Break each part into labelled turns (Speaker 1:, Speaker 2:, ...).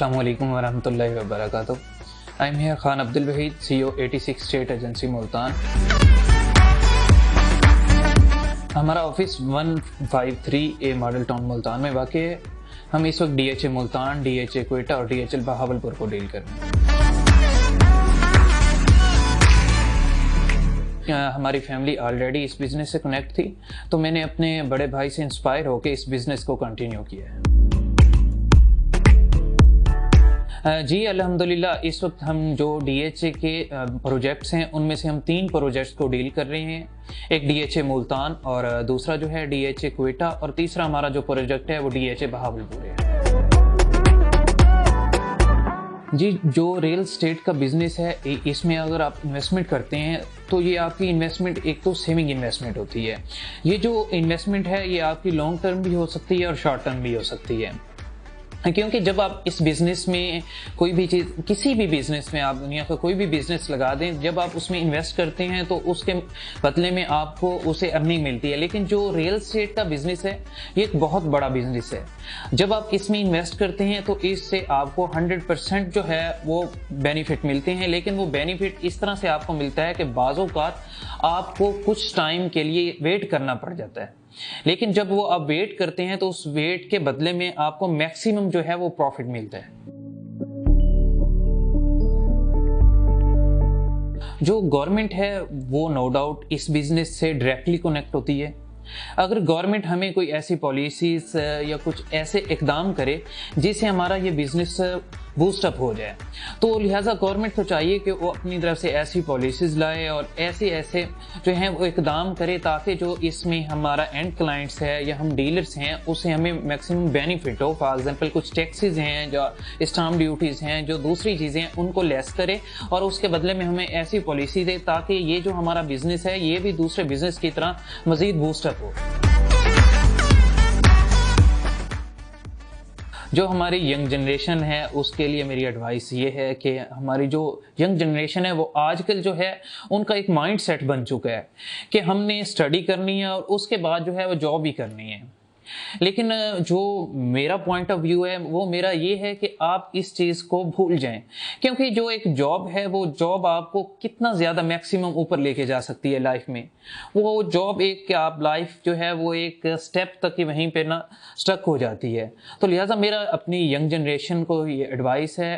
Speaker 1: अस्सलामु अलैकुम वरहमतुल्लाहि वबरकातुह। I am here Khan Abdul Wahid, CEO 86 state agency Multan. हमारा office 153A model town Multan में वाक़ है। हम इस वक्त DHA मुल्तान, DHA क्वेटा और DHL बहावलपुर को डील कर रहे हैं। हमारी फैमिली ऑलरेडी इस बिज़नेस से कनेक्ट थी, तो मैंने अपने बड़े भाई से इंस्पायर होकर इस बिज़नेस को कंटिन्यू किया है। जी अल्हम्दुलिल्लाह, इस वक्त हम जो DHA के प्रोजेक्ट्स हैं उनमें से हम 3 प्रोजेक्ट्स को डील कर रहे हैं। एक DHA मुल्तान और दूसरा जो है DHA क्वेटा और तीसरा हमारा जो प्रोजेक्ट है वो DHA बहावलपुर है। जी, जो रियल एस्टेट का बिज़नेस है, इसमें अगर आप इन्वेस्टमेंट करते हैं तो ये आपकी इन्वेस्टमेंट एक तो सेविंग इन्वेस्टमेंट होती है। ये जो इन्वेस्टमेंट है ये आपकी लॉन्ग टर्म भी हो सकती है और शॉर्ट टर्म भी हो सकती है, क्योंकि जब आप इस बिज़नेस में कोई भी चीज़, किसी भी बिज़नेस में आप दुनिया का कोई भी बिज़नेस लगा दें, जब आप उसमें इन्वेस्ट करते हैं तो उसके बदले में आपको उसे अर्निंग मिलती है। लेकिन जो रियल एस्टेट का बिज़नेस है ये एक बहुत बड़ा बिज़नेस है। जब आप इसमें इन्वेस्ट करते हैं तो इससे आपको 100% जो है वो बेनिफिट मिलते हैं। लेकिन वो बेनिफिट इस तरह से आपको मिलता है कि बाज़-औक़ात आपको कुछ टाइम के लिए वेट करना पड़ जाता है। लेकिन जब वो आप वेट करते हैं तो उस वेट के बदले में आपको मैक्सिमम जो है वो प्रॉफिट मिलता है। जो गवर्नमेंट है वो नो डाउट इस बिजनेस से डायरेक्टली कनेक्ट होती है। अगर गवर्नमेंट हमें कोई ऐसी पॉलिसीज या कुछ ऐसे इकदाम करे जिससे हमारा ये बिजनेस बूस्टअप हो जाए, तो लिहाजा गवर्नमेंट को चाहिए कि वो अपनी तरफ से ऐसी पॉलिसीज लाए और ऐसे जो हैं वो इकदाम करे, ताकि जो इसमें हमारा एंड क्लाइंट्स है या हम डीलर्स हैं उसे हमें मैक्सिमम बेनिफिट हो। फॉर एग्जांपल कुछ टैक्सेस हैं, जो स्टाम्प ड्यूटीज़ हैं, जो दूसरी चीज़ें हैं उनको लेस करे और उसके बदले में हमें ऐसी पॉलिसी दे ताकि ये जो हमारा बिजनेस है ये भी दूसरे बिजनेस की तरह मज़ीद बूस्टअप हो। जो हमारी यंग जनरेशन है उसके लिए मेरी एडवाइस ये है कि हमारी जो यंग जनरेशन है वो आजकल जो है उनका एक माइंड सेट बन चुका है कि हमने स्टडी करनी है और उसके बाद जो है वो जॉब भी करनी है। लेकिन जो मेरा पॉइंट ऑफ व्यू है वो मेरा ये है कि आप इस चीज़ को भूल जाएं, क्योंकि जो एक जॉब है वो जॉब आपको कितना ज़्यादा मैक्सिमम ऊपर लेके जा सकती है लाइफ में। वो जॉब एक कि आप लाइफ जो है वो एक स्टेप तक ही वहीं पे ना स्टक हो जाती है। तो लिहाजा मेरा अपनी यंग जनरेशन को ये एडवाइस है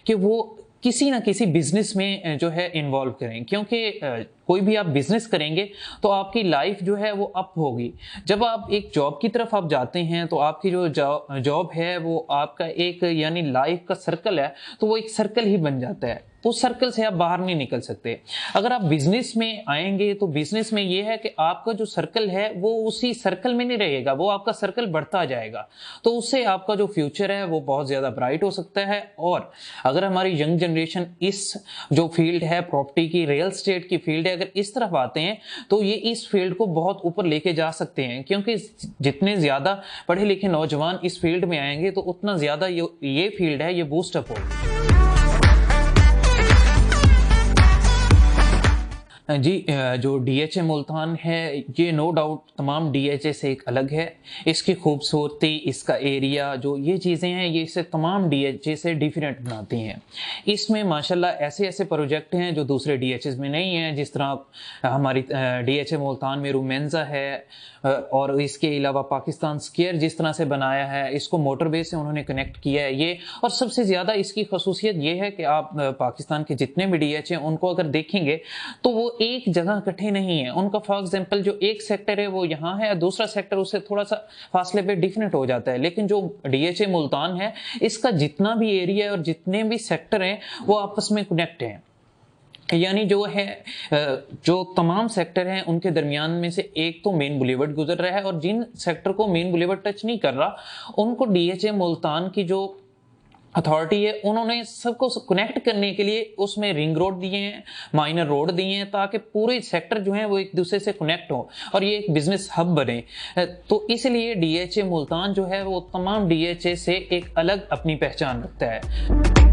Speaker 1: कि वो किसी ना किसी बिजनेस में जो है इन्वॉल्व करें, क्योंकि कोई भी आप बिजनेस करेंगे तो आपकी लाइफ जो है वो अप होगी। जब आप एक जॉब की तरफ आप जाते हैं तो आपकी जो जॉब है वो आपका एक यानी लाइफ का सर्कल है, तो वो एक सर्कल ही बन जाता है। उस सर्कल से आप बाहर नहीं निकल सकते। अगर आप बिजनेस में आएंगे तो बिजनेस में ये है कि आपका जो सर्कल है वो उसी सर्कल में नहीं रहेगा, वो आपका सर्कल बढ़ता जाएगा। तो उससे आपका जो फ्यूचर है वो बहुत ज़्यादा ब्राइट हो सकता है। और अगर हमारी यंग जनरेशन इस जो फील्ड है प्रॉपर्टी की, रियल एस्टेट की फील्ड है, अगर इस तरफ आते हैं तो ये इस फील्ड को बहुत ऊपर लेके जा सकते हैं, क्योंकि जितने ज़्यादा पढ़े लिखे नौजवान इस फील्ड में आएंगे तो उतना ज़्यादा ये फील्ड है ये बूस्टअप होगी। जी, जो DHA मुल्तान है ये नो डाउट तमाम DHA से एक अलग है। इसकी खूबसूरती, इसका एरिया, जो ये चीज़ें हैं ये इसे तमाम DHA से डिफरेंट बनाती हैं। इसमें माशाल्लाह ऐसे प्रोजेक्ट हैं जो दूसरे DHA में नहीं हैं। जिस तरह हमारी DHA मुल्तान में रूमेंजा है और इसके अलावा पाकिस्तान स्क्वायर जिस तरह से बनाया है, इसको मोटरवे से उन्होंने कनेक्ट किया है ये। और सबसे ज़्यादा इसकी खसूसियत ये है कि आप पाकिस्तान के जितने भी DHA उनको अगर देखेंगे तो वो एक जगह इकट्ठे नहीं है। उनका फॉर एग्जांपल जो एक सेक्टर है वो यहाँ है, दूसरा सेक्टर उससे थोड़ा सा फासले पे डिफरेंट हो जाता है। लेकिन जो DHA मुल्तान है इसका जितना भी एरिया है और जितने भी सेक्टर हैं वो आपस में कनेक्ट हैं। यानी जो है जो तमाम सेक्टर हैं उनके दरमियान में से एक तो मेन बुलेवर्ड गुजर रहा है, और जिन सेक्टर को मेन बुलेवर्ड टच नहीं कर रहा उनको DHA मुल्तान की जो अथॉरिटी है उन्होंने सबको कनेक्ट करने के लिए उसमें रिंग रोड दिए हैं, माइनर रोड दिए हैं, ताकि पूरे सेक्टर जो हैं वो एक दूसरे से कनेक्ट हो और ये एक बिजनेस हब बने। तो इसलिए DHA मुल्तान जो है वो तमाम DHA से एक अलग अपनी पहचान रखता है।